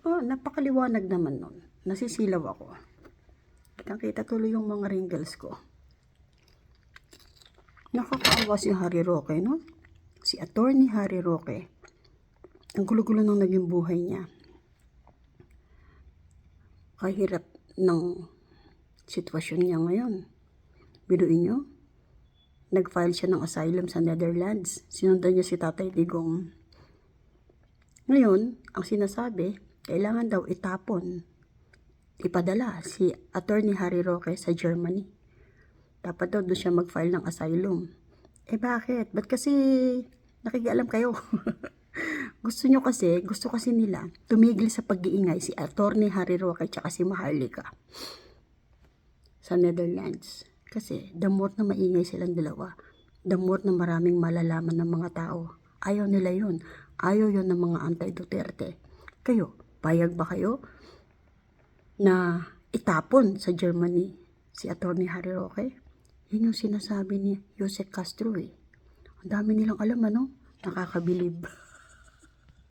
Oh, napakaliwanag naman nun. Nasisilaw ako. Kitang-kita tuloy yung mga wrinkles ko. Nakakaawa si Harry Roque, no? Si Attorney Harry Roque. Ang gulo-gulo nang naging buhay niya. Kahirap ng sitwasyon niya ngayon. Biruin niyo, nag-file siya ng asylum sa Netherlands. Sinundan niya si Tatay Digong. Ngayon, ang sinasabi, kailangan daw ipadala si Attorney Harry Roque sa Germany. Dapat daw doon siya mag-file ng asylum. Bakit? Ba't kasi nakikialam kayo? Gusto kasi nila tumigil sa pag-iingay si Attorney Harry Roque at si Maharlika sa Netherlands. Kasi the more na maingay silang dalawa, the more na maraming malalaman ng mga tao. Ayaw nila yun. Ayaw yun ng mga anti-Duterte. Kayo, payag ba kayo na itapon sa Germany si Attorney Harry Roque? Yun yung sinasabi ni Jose Castro eh. Ang dami nilang alam, ano? Nakakabilib.